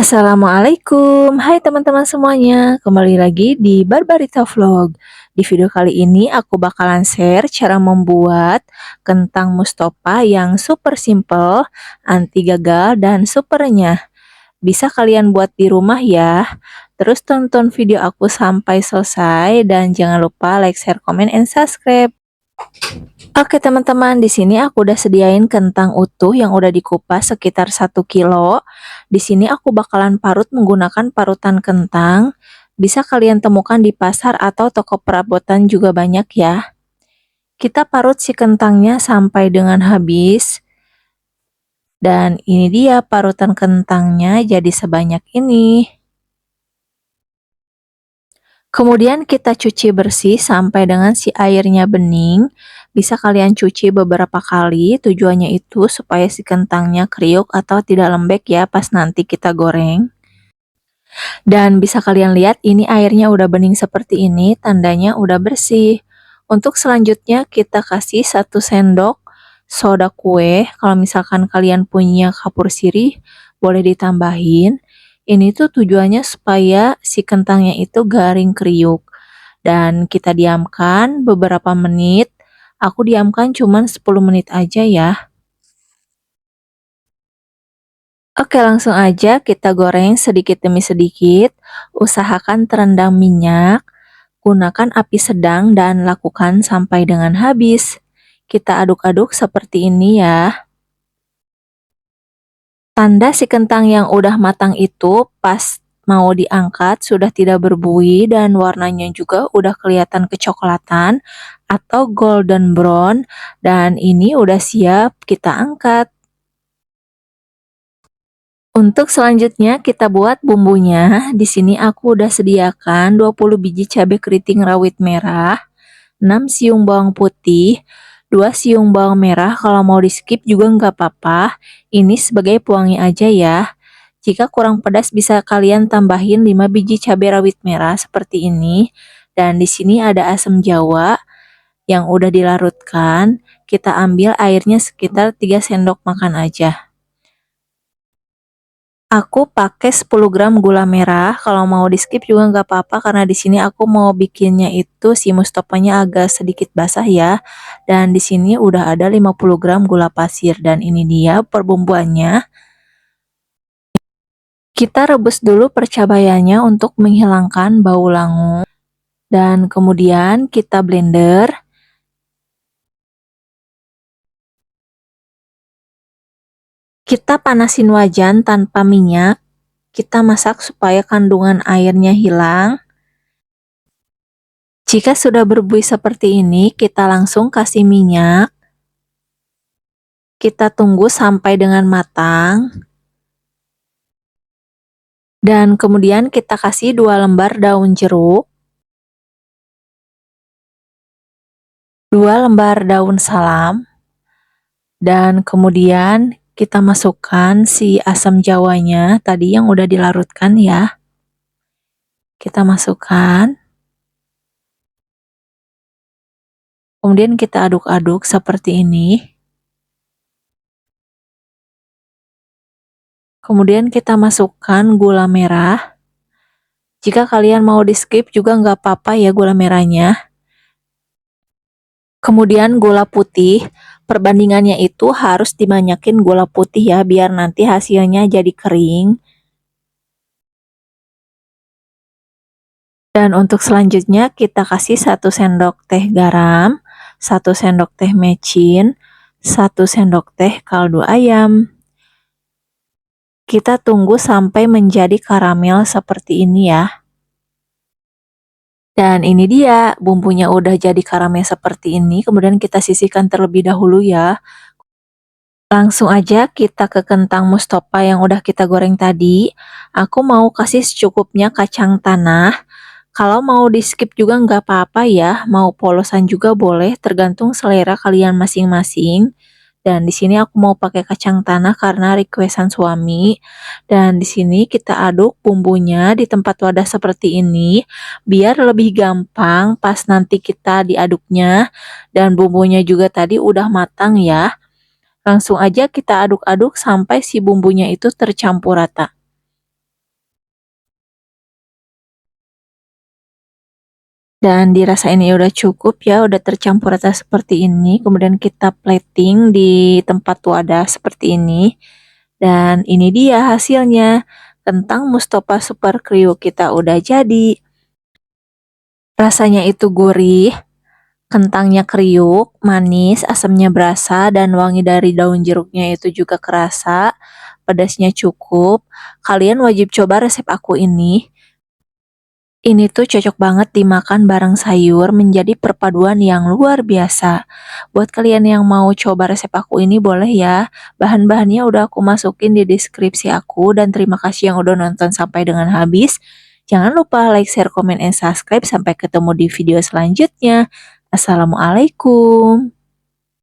Assalamualaikum, hai teman-teman semuanya, kembali lagi di Barbarita Vlog. Di video kali ini aku bakalan share cara membuat kentang mustopa yang super simple, anti gagal dan super renyah. Bisa kalian buat di rumah ya. Terus tonton video aku sampai selesai dan jangan lupa like, share, comment, and subscribe. Oke teman-teman, di sini aku udah sediain kentang utuh yang udah dikupas sekitar 1 kilo. Di sini aku bakalan parut menggunakan parutan kentang. Bisa kalian temukan di pasar atau toko perabotan juga banyak ya. Kita parut si kentangnya sampai dengan habis. Dan ini dia parutan kentangnya jadi sebanyak ini. Kemudian kita cuci bersih sampai dengan si airnya bening. Bisa kalian cuci beberapa kali, tujuannya itu supaya si kentangnya kriuk atau tidak lembek ya pas nanti kita goreng. Dan bisa kalian lihat ini airnya udah bening seperti ini, tandanya udah bersih. Untuk selanjutnya kita kasih 1 sendok soda kue. Kalau misalkan kalian punya kapur sirih, boleh ditambahin. Ini tuh tujuannya supaya si kentangnya itu garing kriuk. Dan kita diamkan beberapa menit. Aku diamkan cuman 10 menit aja ya. Oke, langsung aja kita goreng sedikit demi sedikit. Usahakan terendam minyak. Gunakan api sedang dan lakukan sampai dengan habis. Kita aduk-aduk seperti ini ya. Tanda si kentang yang udah matang itu pas mau diangkat sudah tidak berbuih dan warnanya juga udah kelihatan kecoklatan atau golden brown, dan ini udah siap kita angkat. Untuk selanjutnya kita buat bumbunya. Di sini aku udah sediakan 20 biji cabai keriting rawit merah, 6 siung bawang putih, 2 siung bawang merah. Kalau mau di skip juga nggak apa-apa. Ini sebagai pewangi aja ya. Jika kurang pedas bisa kalian tambahin 5 biji cabai rawit merah seperti ini. Dan di sini ada asam jawa yang udah dilarutkan. Kita ambil airnya sekitar 3 sendok makan aja. Aku pakai 10 gram gula merah. Kalau mau di skip juga nggak apa-apa karena di sini aku mau bikinnya itu si mustopanya agak sedikit basah ya. Dan di sini udah ada 50 gram gula pasir dan ini dia perbumbuannya. Kita rebus dulu percabayanya untuk menghilangkan bau langu. Dan kemudian kita blender. Kita panasin wajan tanpa minyak. Kita masak supaya kandungan airnya hilang. Jika sudah berbuih seperti ini, kita langsung kasih minyak. Kita tunggu sampai dengan matang. Dan kemudian kita kasih 2 lembar daun jeruk, 2 lembar daun salam, dan kemudian kita masukkan si asam jawanya tadi yang udah dilarutkan ya. Kita masukkan. Kemudian kita aduk-aduk seperti ini. Kemudian kita masukkan gula merah. Jika kalian mau di skip juga nggak apa-apa ya gula merahnya. Kemudian gula putih, perbandingannya itu harus dibanyakin gula putih ya, biar nanti hasilnya jadi kering. Dan untuk selanjutnya kita kasih 1 sendok teh garam, 1 sendok teh mecin, 1 sendok teh kaldu ayam. Kita tunggu sampai menjadi karamel seperti ini ya. Dan ini dia, bumbunya udah jadi karamel seperti ini, kemudian kita sisihkan terlebih dahulu ya. Langsung aja kita ke kentang mustopa yang udah kita goreng tadi. Aku mau kasih secukupnya kacang tanah. Kalau mau di skip juga nggak apa-apa ya, mau polosan juga boleh, tergantung selera kalian masing-masing. Dan di sini aku mau pakai kacang tanah karena requestan suami. Dan di sini kita aduk bumbunya di tempat wadah seperti ini, biar lebih gampang pas nanti kita diaduknya. Dan bumbunya juga tadi udah matang ya. Langsung aja kita aduk-aduk sampai si bumbunya itu tercampur rata. Dan dirasa ini udah cukup ya, udah tercampur rata seperti ini, kemudian kita plating di tempat wadah seperti ini. Dan ini dia hasilnya, kentang Mustopa Super Kriuk kita udah jadi. Rasanya itu gurih, kentangnya kriuk, manis, asamnya berasa, dan wangi dari daun jeruknya itu juga kerasa. Pedasnya cukup. Kalian wajib coba resep aku ini. Ini tuh cocok banget dimakan bareng sayur, menjadi perpaduan yang luar biasa. Buat kalian yang mau coba resep aku ini boleh ya. Bahan-bahannya udah aku masukin di deskripsi aku, dan terima kasih yang udah nonton sampai dengan habis. Jangan lupa like, share, komen, and subscribe. Sampai ketemu di video selanjutnya. Assalamualaikum.